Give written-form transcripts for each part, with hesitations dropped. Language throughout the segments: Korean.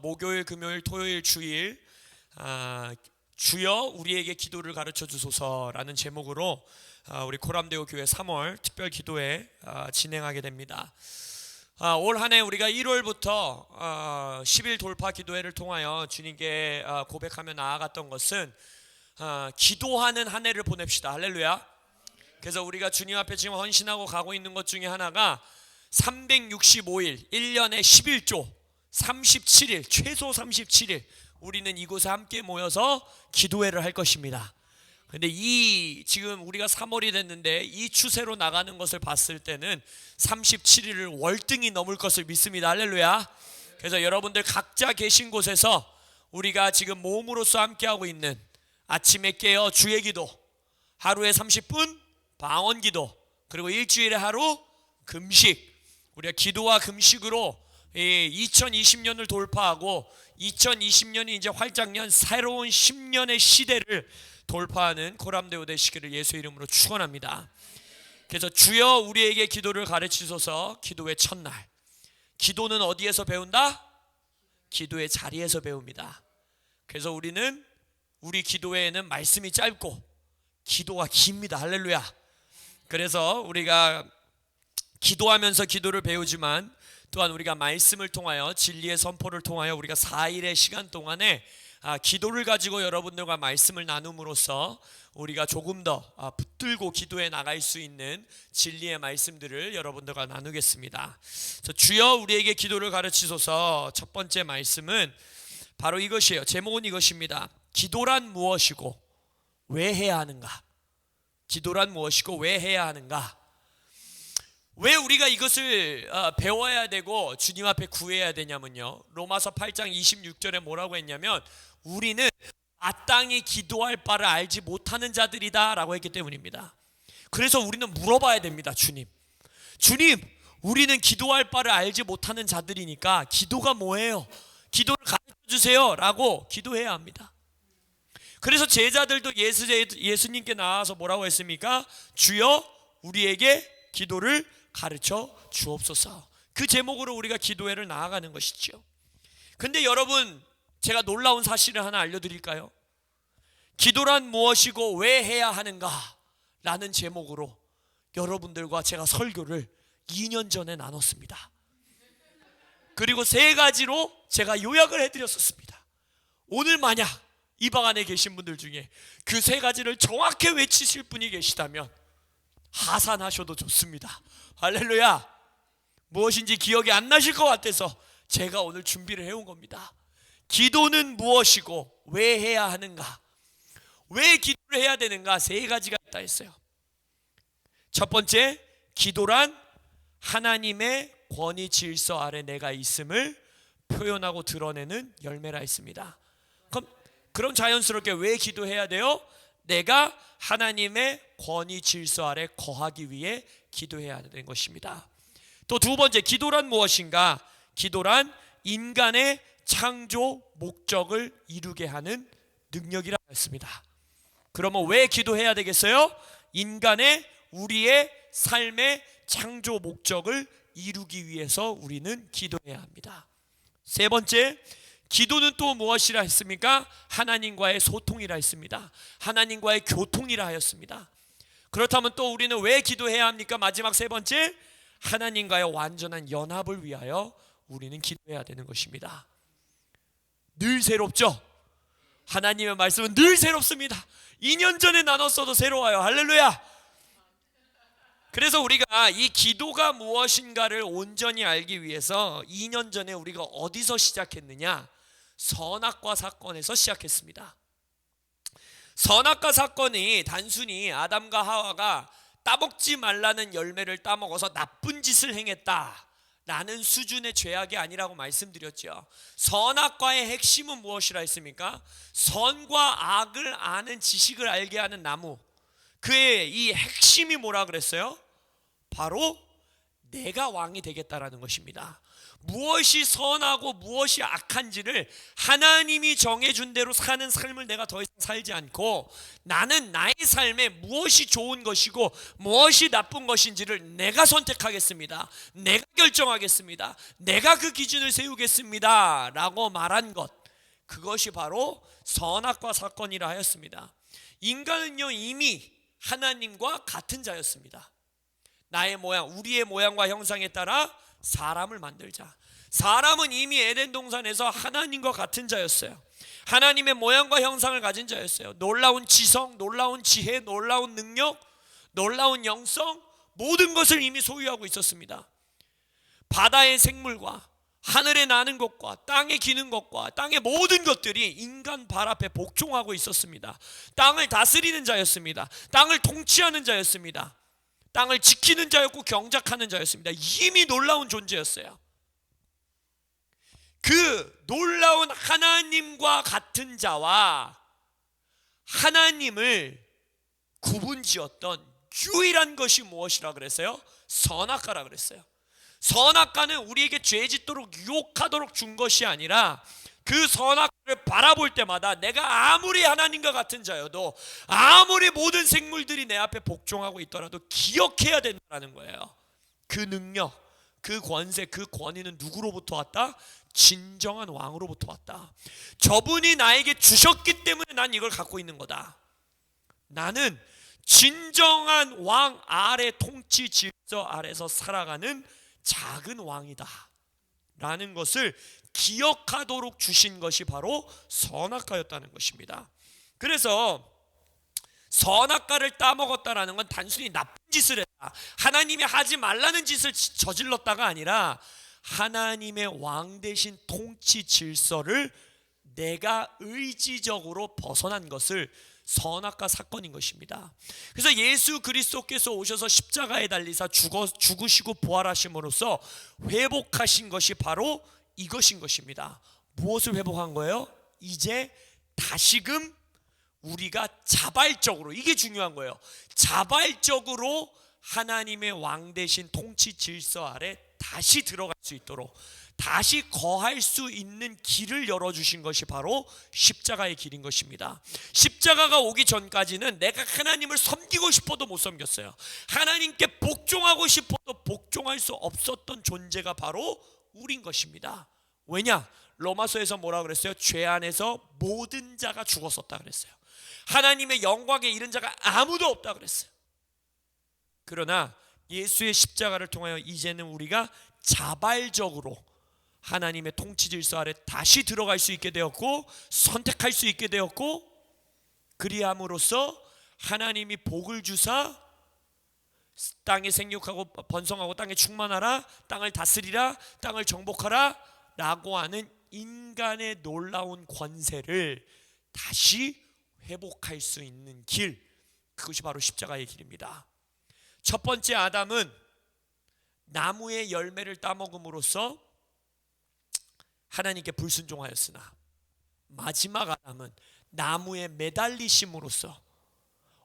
목요일, 금요일, 토요일, 주일 주여 우리에게 기도를 가르쳐 주소서라는 제목으로 우리 코람데오 교회 3월 특별 기도회 진행하게 됩니다. 올 한 해 우리가 1월부터 10일 돌파 기도회를 통하여 주님께 고백하며 나아갔던 것은 기도하는 한 해를 보냅시다. 할렐루야. 그래서 우리가 주님 앞에 지금 헌신하고 가고 있는 것 중에 하나가 365일 1년에 11조 37일 최소 37일 우리는 이곳에 함께 모여서 기도회를 할 것입니다. 근데 지금 우리가 3월이 됐는데 이 추세로 나가는 것을 봤을 때는 37일을 월등히 넘을 것을 믿습니다. 할렐루야. 그래서 여러분들 각자 계신 곳에서 우리가 지금 몸으로서 함께하고 있는 아침에 깨어 주의 기도, 하루에 30분 방언 기도, 그리고 일주일에 하루 금식, 우리가 기도와 금식으로 2020년을 돌파하고 2020년이 이제 활짝년 새로운 10년의 시대를 돌파하는 코람데오 되시기를 예수 이름으로 축원합니다. 그래서 주여 우리에게 기도를 가르치소서. 기도의 첫날, 기도는 어디에서 배운다? 기도의 자리에서 배웁니다. 그래서 우리 기도회에는 말씀이 짧고 기도가 깁니다. 할렐루야. 그래서 우리가 기도하면서 기도를 배우지만 또한 우리가 말씀을 통하여 진리의 선포를 통하여 우리가 4일의 시간 동안에 기도를 가지고 여러분들과 말씀을 나눔으로써 우리가 조금 더 붙들고 기도에 나갈 수 있는 진리의 말씀들을 여러분들과 나누겠습니다. 주여 우리에게 기도를 가르치소서. 첫 번째 말씀은 바로 이것이에요. 제목은 이것입니다. 기도란 무엇이고 왜 해야 하는가? 기도란 무엇이고 왜 해야 하는가? 왜 우리가 이것을 배워야 되고 주님 앞에 구해야 되냐면요, 로마서 8장 26절에 뭐라고 했냐면 우리는 마땅히 기도할 바를 알지 못하는 자들이다 라고 했기 때문입니다. 그래서 우리는 물어봐야 됩니다. 주님, 우리는 기도할 바를 알지 못하는 자들이니까 기도가 뭐예요? 기도를 가르쳐주세요 라고 기도해야 합니다. 그래서 제자들도 예수님께 나와서 뭐라고 했습니까? 주여 우리에게 기도를 가르쳐 주옵소서. 그 제목으로 우리가 기도회를 나아가는 것이죠. 근데 여러분, 제가 놀라운 사실을 하나 알려드릴까요? 기도란 무엇이고 왜 해야 하는가? 라는 제목으로 여러분들과 제가 설교를 2년 전에 나눴습니다. 그리고 3가지로 제가 요약을 해드렸었습니다. 오늘 만약 이 방 안에 계신 분들 중에 그 3가지를 정확히 외치실 분이 계시다면 하산하셔도 좋습니다. 할렐루야. 무엇인지 기억이 안 나실 것 같아서 제가 오늘 준비를 해온 겁니다. 기도는 무엇이고 왜 해야 하는가? 왜 기도를 해야 되는가? 3가지가 있다 했어요. 첫 번째, 기도란 하나님의 권위 질서 아래 내가 있음을 표현하고 드러내는 열매라 했습니다. 그럼 자연스럽게 왜 기도해야 돼요? 내가 하나님의 권위 질서 아래 거하기 위해 기도해야 되는 것입니다. 또 두 번째, 기도란 무엇인가? 기도란 인간의 창조 목적을 이루게 하는 능력이라 했습니다. 그러면 왜 기도해야 되겠어요? 우리의 삶의 창조 목적을 이루기 위해서 우리는 기도해야 합니다. 세 번째, 기도는 또 무엇이라 했습니까? 하나님과의 소통이라 했습니다. 하나님과의 교통이라 하였습니다. 그렇다면 또 우리는 왜 기도해야 합니까? 마지막 3번째, 하나님과의 완전한 연합을 위하여 우리는 기도해야 되는 것입니다. 늘 새롭죠? 하나님의 말씀은 늘 새롭습니다. 2년 전에 나눴어도 새로워요. 할렐루야. 그래서 우리가 이 기도가 무엇인가를 온전히 알기 위해서 2년 전에 우리가 어디서 시작했느냐? 선악과 사건에서 시작했습니다. 선악과 사건이 단순히 아담과 하와가 따먹지 말라는 열매를 따먹어서 나쁜 짓을 행했다라는 수준의 죄악이 아니라고 말씀드렸죠. 선악과의 핵심은 무엇이라 했습니까? 선과 악을 아는 지식을 알게 하는 나무, 그의 이 핵심이 뭐라 그랬어요? 바로 내가 왕이 되겠다라는 것입니다. 무엇이 선하고 무엇이 악한지를 하나님이 정해준 대로 사는 삶을 내가 더 이상 살지 않고, 나는 나의 삶에 무엇이 좋은 것이고 무엇이 나쁜 것인지를 내가 선택하겠습니다, 내가 결정하겠습니다, 내가 그 기준을 세우겠습니다 라고 말한 것, 그것이 바로 선악과 사건이라 하였습니다. 인간은요, 이미 하나님과 같은 자였습니다. 나의 모양, 우리의 모양과 형상에 따라 사람을 만들자. 사람은 이미 에덴 동산에서 하나님과 같은 자였어요. 하나님의 모양과 형상을 가진 자였어요. 놀라운 지성, 놀라운 지혜, 놀라운 능력, 놀라운 영성, 모든 것을 이미 소유하고 있었습니다. 바다의 생물과 하늘에 나는 것과 땅에 기는 것과 땅의 모든 것들이 인간 발 앞에 복종하고 있었습니다. 땅을 다스리는 자였습니다. 땅을 통치하는 자였습니다. 땅을 지키는 자였고 경작하는 자였습니다. 이미 놀라운 존재였어요. 그 놀라운 하나님과 같은 자와 하나님을 구분지었던 유일한 것이 무엇이라 그랬어요? 선악과라 그랬어요. 선악과는 우리에게 죄 짓도록 유혹하도록 준 것이 아니라, 그 선악과를 바라볼 때마다 내가 아무리 하나님과 같은 자여도, 아무리 모든 생물들이 내 앞에 복종하고 있더라도 기억해야 된다는 거예요. 그 능력, 그 권세, 그 권위는 누구로부터 왔다? 진정한 왕으로부터 왔다. 저분이 나에게 주셨기 때문에 난 이걸 갖고 있는 거다. 나는 진정한 왕 아래, 통치 질서 아래서 살아가는 작은 왕이다 라는 것을 기억하도록 주신 것이 바로 선악과였다는 것입니다. 그래서 선악과를 따먹었다라는 건 단순히 나쁜 짓을 했다, 하나님이 하지 말라는 짓을 저질렀다가 아니라, 하나님의 왕 대신 통치 질서를 내가 의지적으로 벗어난 것을 선악과 사건인 것입니다. 그래서 예수 그리스도께서 오셔서 십자가에 달리사 죽으시고 부활하심으로써 회복하신 것이 바로 이것인 것입니다. 무엇을 회복한 거예요? 이제 다시금 우리가 자발적으로, 이게 중요한 거예요, 자발적으로 하나님의 왕 대신 통치 질서 아래 다시 들어갈 수 있도록, 다시 거할 수 있는 길을 열어주신 것이 바로 십자가의 길인 것입니다. 십자가가 오기 전까지는 내가 하나님을 섬기고 싶어도 못 섬겼어요. 하나님께 복종하고 싶어도 복종할 수 없었던 존재가 바로 우린 것입니다. 왜냐? 로마서에서 뭐라 그랬어요? 죄 안에서 모든 자가 죽었었다 그랬어요. 하나님의 영광에 이른 자가 아무도 없다 그랬어요. 그러나 예수의 십자가를 통하여 이제는 우리가 자발적으로 하나님의 통치 질서 아래 다시 들어갈 수 있게 되었고, 선택할 수 있게 되었고, 그리함으로써 하나님이 복을 주사 땅에 생육하고 번성하고 땅에 충만하라, 땅을 다스리라, 땅을 정복하라 라고 하는 인간의 놀라운 권세를 다시 회복할 수 있는 길, 그것이 바로 십자가의 길입니다. 첫 번째 아담은 나무의 열매를 따먹음으로써 하나님께 불순종하였으나, 마지막 아담은 나무에 매달리심으로써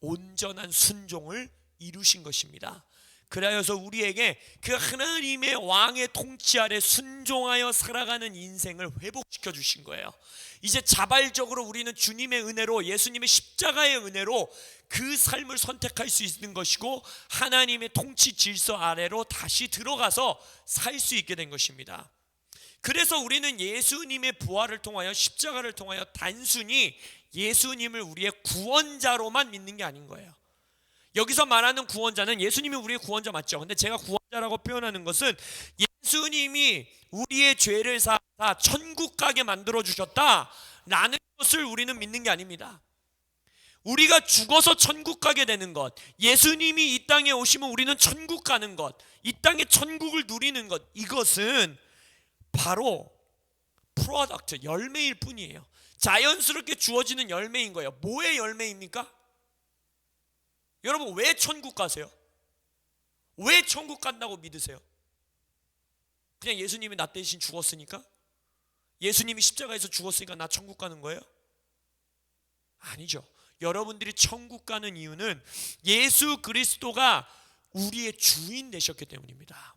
온전한 순종을 이루신 것입니다. 그래서 우리에게 그 하나님의 왕의 통치 아래 순종하여 살아가는 인생을 회복시켜 주신 거예요. 이제 자발적으로 우리는 주님의 은혜로, 예수님의 십자가의 은혜로 그 삶을 선택할 수 있는 것이고, 하나님의 통치 질서 아래로 다시 들어가서 살 수 있게 된 것입니다. 그래서 우리는 예수님의 부활을 통하여, 십자가를 통하여 단순히 예수님을 우리의 구원자로만 믿는 게 아닌 거예요. 여기서 말하는 구원자는 예수님이 우리의 구원자 맞죠? 근데 제가 구원자라고 표현하는 것은 예수님이 우리의 죄를 사하 천국 가게 만들어 주셨다라는 것을 우리는 믿는 게 아닙니다. 우리가 죽어서 천국 가게 되는 것, 예수님이 이 땅에 오시면 우리는 천국 가는 것, 이 땅의 천국을 누리는 것, 이것은 바로 프로덕트, 열매일 뿐이에요. 자연스럽게 주어지는 열매인 거예요. 뭐의 열매입니까? 여러분, 왜 천국 가세요? 왜 천국 간다고 믿으세요? 그냥 예수님이 나 대신 죽었으니까? 예수님이 십자가에서 죽었으니까 나 천국 가는 거예요? 아니죠. 여러분들이 천국 가는 이유는 예수 그리스도가 우리의 주인 되셨기 때문입니다.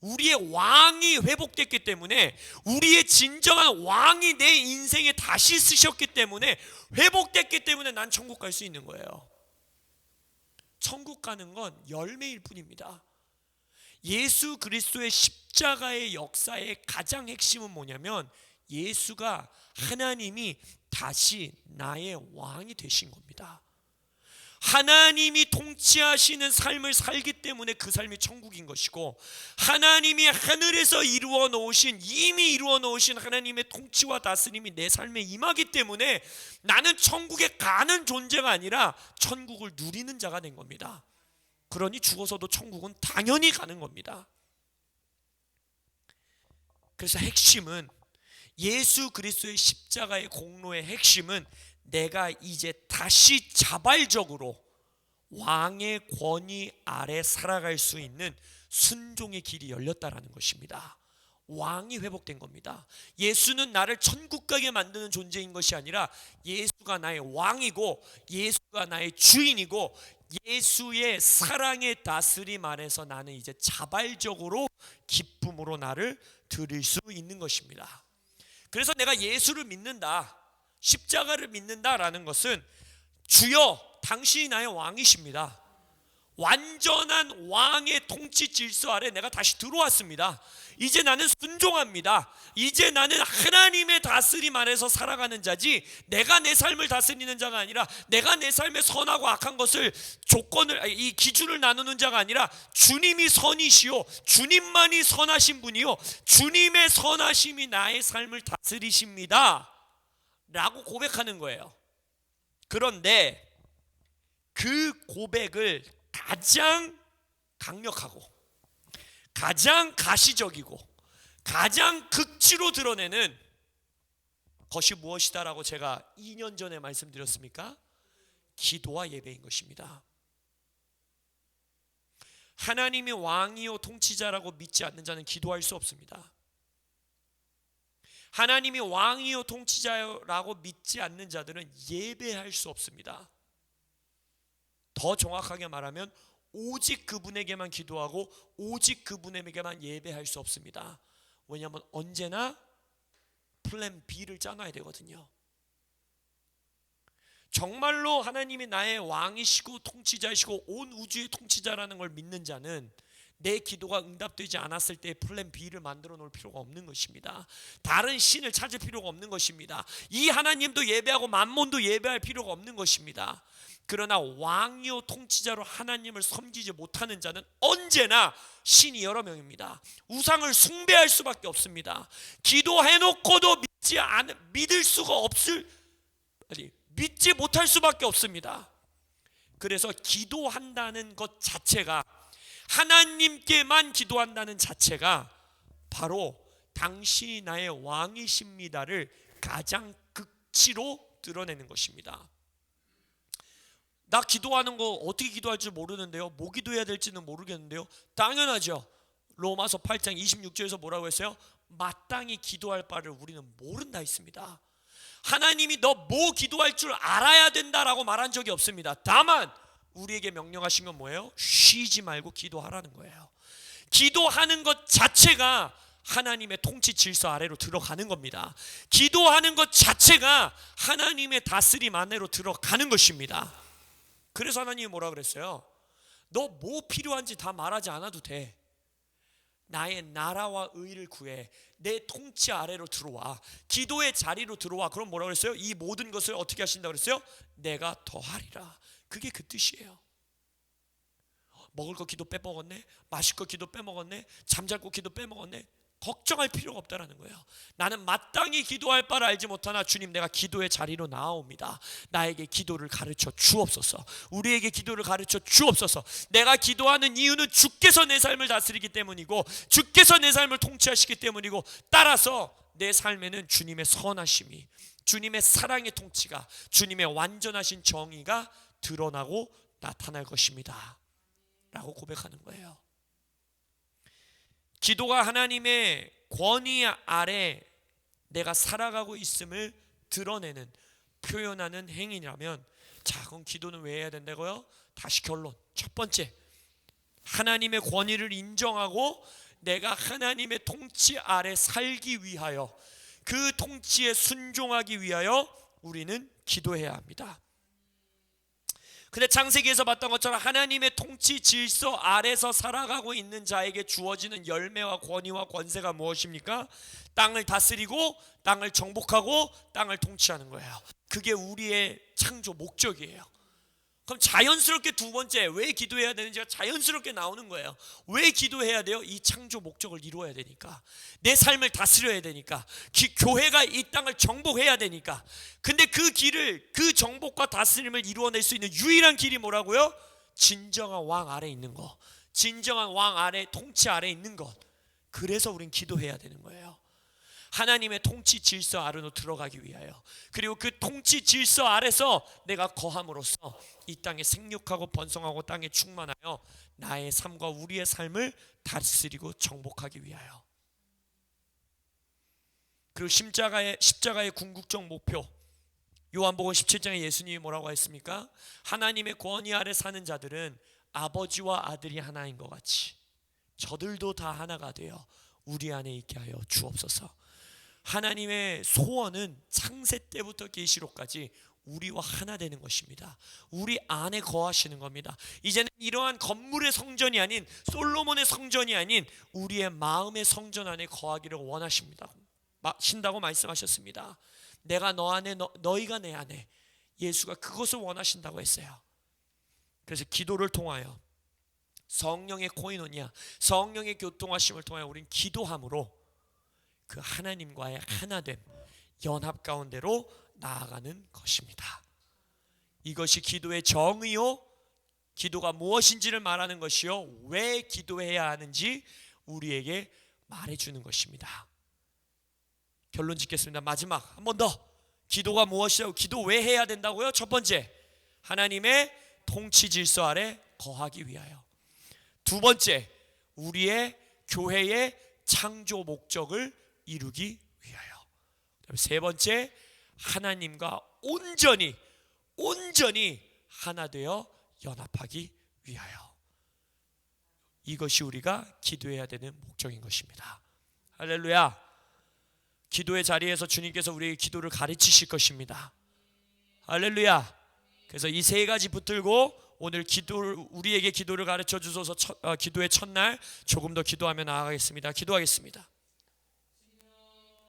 우리의 왕이 회복됐기 때문에, 우리의 진정한 왕이 내 인생에 다시 쓰셨기 때문에, 회복됐기 때문에 난 천국 갈 수 있는 거예요. 천국 가는 건 열매일 뿐입니다. 예수 그리스도의 십자가의 역사의 가장 핵심은 뭐냐면, 예수가, 하나님이 다시 나의 왕이 되신 겁니다. 하나님이 통치하시는 삶을 살기 때문에 그 삶이 천국인 것이고, 하나님이 하늘에서 이미 이루어 놓으신 하나님의 통치와 다스림이 내 삶에 임하기 때문에 나는 천국에 가는 존재가 아니라 천국을 누리는 자가 된 겁니다. 그러니 죽어서도 천국은 당연히 가는 겁니다. 그래서 핵심은, 예수 그리스도의 십자가의 공로의 핵심은, 내가 이제 다시 자발적으로 왕의 권위 아래 살아갈 수 있는 순종의 길이 열렸다라는 것입니다. 왕이 회복된 겁니다. 예수는 나를 천국 가게 만드는 존재인 것이 아니라, 예수가 나의 왕이고, 예수가 나의 주인이고, 예수의 사랑의 다스림 안에서 나는 이제 자발적으로 기쁨으로 나를 드릴 수 있는 것입니다. 그래서 내가 예수를 믿는다, 십자가를 믿는다라는 것은, 주여 당신이 나의 왕이십니다. 완전한 왕의 통치 질서 아래 내가 다시 들어왔습니다. 이제 나는 순종합니다. 이제 나는 하나님의 다스림 안에서 살아가는 자지, 내가 내 삶을 다스리는 자가 아니라, 내가 내 삶의 선하고 악한 것을 이 기준을 나누는 자가 아니라, 주님이 선이시요 주님만이 선하신 분이요 주님의 선하심이 나의 삶을 다스리십니다 라고 고백하는 거예요. 그런데 그 고백을 가장 강력하고, 가장 가시적이고, 가장 극치로 드러내는 것이 무엇이다라고 제가 2년 전에 말씀드렸습니까? 기도와 예배인 것입니다. 하나님이 왕이요 통치자라고 믿지 않는 자는 기도할 수 없습니다. 하나님이 왕이요 통치자라고 믿지 않는 자들은 예배할 수 없습니다. 더 정확하게 말하면, 오직 그분에게만 기도하고 오직 그분에게만 예배할 수 없습니다. 왜냐하면 언제나 플랜 B를 짜놔야 되거든요. 정말로 하나님이 나의 왕이시고 통치자이시고 온 우주의 통치자라는 걸 믿는 자는 내 기도가 응답되지 않았을 때 플랜 B를 만들어 놓을 필요가 없는 것입니다. 다른 신을 찾을 필요가 없는 것입니다. 이 하나님도 예배하고 만몬도 예배할 필요가 없는 것입니다. 그러나 왕이요 통치자로 하나님을 섬기지 못하는 자는 언제나 신이 여러 명입니다. 우상을 숭배할 수밖에 없습니다. 기도해놓고도 믿지 못할 수밖에 없습니다. 그래서 기도한다는 것 자체가, 하나님께만 기도한다는 자체가 바로 당신이 나의 왕이십니다를 가장 극치로 드러내는 것입니다. 나 기도하는 거 어떻게 기도할 줄 모르는데요, 뭐 기도해야 될지는 모르겠는데요. 당연하죠. 로마서 8장 26절에서 뭐라고 했어요? 마땅히 기도할 바를 우리는 모른다 했습니다. 하나님이 너 뭐 기도할 줄 알아야 된다라고 말한 적이 없습니다. 다만 우리에게 명령하신 건 뭐예요? 쉬지 말고 기도하라는 거예요. 기도하는 것 자체가 하나님의 통치 질서 아래로 들어가는 겁니다. 기도하는 것 자체가 하나님의 다스림 안으로 들어가는 것입니다. 그래서 하나님이 뭐라 그랬어요? 너 뭐 필요한지 다 말하지 않아도 돼. 나의 나라와 의를 구해. 내 통치 아래로 들어와. 기도의 자리로 들어와. 그럼 뭐라 그랬어요? 이 모든 것을 어떻게 하신다고 그랬어요? 내가 더하리라. 그게 그 뜻이에요. 먹을 거 기도 빼먹었네, 마실 거 기도 빼먹었네, 잠잘 거 기도 빼먹었네, 걱정할 필요가 없다라는 거예요. 나는 마땅히 기도할 바를 알지 못하나 주님, 내가 기도의 자리로 나아옵니다. 나에게 기도를 가르쳐 주옵소서. 우리에게 기도를 가르쳐 주옵소서. 내가 기도하는 이유는 주께서 내 삶을 다스리기 때문이고, 주께서 내 삶을 통치하시기 때문이고, 따라서 내 삶에는 주님의 선하심이, 주님의 사랑의 통치가, 주님의 완전하신 정의가 드러나고 나타날 것입니다 라고 고백하는 거예요. 기도가 하나님의 권위 아래 내가 살아가고 있음을 드러내는, 표현하는 행위라면, 자, 그럼 기도는 왜 해야 된다고요? 다시 결론. 첫 번째, 하나님의 권위를 인정하고 내가 하나님의 통치 아래 살기 위하여, 그 통치에 순종하기 위하여 우리는 기도해야 합니다. 근데 창세기에서 봤던 것처럼 하나님의 통치 질서 아래서 살아가고 있는 자에게 주어지는 열매와 권위와 권세가 무엇입니까? 땅을 다스리고 땅을 정복하고 땅을 통치하는 거예요. 그게 우리의 창조 목적이에요. 그럼 자연스럽게 두 번째, 왜 기도해야 되는지가 자연스럽게 나오는 거예요. 왜 기도해야 돼요? 이 창조 목적을 이루어야 되니까, 내 삶을 다스려야 되니까, 교회가 이 땅을 정복해야 되니까. 근데 그 길을, 그 정복과 다스림을 이루어낼 수 있는 유일한 길이 뭐라고요? 진정한 왕 아래 있는 것, 진정한 왕 아래, 통치 아래 있는 것. 그래서 우린 기도해야 되는 거예요. 하나님의 통치 질서 아래로 들어가기 위하여, 그리고 그 통치 질서 아래서 내가 거함으로써 이 땅에 생육하고 번성하고 땅에 충만하여 나의 삶과 우리의 삶을 다스리고 정복하기 위하여. 그리고 십자가의 궁극적 목표, 요한복음 17장에 예수님이 뭐라고 했습니까? 하나님의 권위 아래 사는 자들은 아버지와 아들이 하나인 것 같이 저들도 다 하나가 되어 우리 안에 있게 하여 주옵소서. 하나님의 소원은 창세 때부터 계시록까지 우리와 하나 되는 것입니다. 우리 안에 거하시는 겁니다. 이제는 이러한 건물의 성전이 아닌, 솔로몬의 성전이 아닌 우리의 마음의 성전 안에 거하기를 원하신다고 말씀하셨습니다. 내가 너 안에, 너희가 내 안에. 예수가 그것을 원하신다고 했어요. 그래서 기도를 통하여, 성령의 코이노니아, 성령의 교통하심을 통하여 우린 기도함으로 그 하나님과의 하나됨, 연합 가운데로 나아가는 것입니다. 이것이 기도의 정의요, 기도가 무엇인지를 말하는 것이요, 왜 기도해야 하는지 우리에게 말해주는 것입니다. 결론 짓겠습니다. 마지막 한 번 더. 기도가 무엇이라고, 기도 왜 해야 된다고요? 첫 번째, 하나님의 통치 질서 아래 거하기 위하여. 두 번째, 우리의 교회의 창조 목적을 이루기 위하여. 세 번째, 하나님과 온전히 하나 되어 연합하기 위하여. 이것이 우리가 기도해야 되는 목적인 것입니다. 할렐루야. 기도의 자리에서 주님께서 우리에게 기도를 가르치실 것입니다. 할렐루야. 그래서 이 세 가지 붙들고 오늘 우리에게 기도를 가르쳐 주소서. 기도의 첫날 조금 더 기도하며 나아가겠습니다. 기도하겠습니다.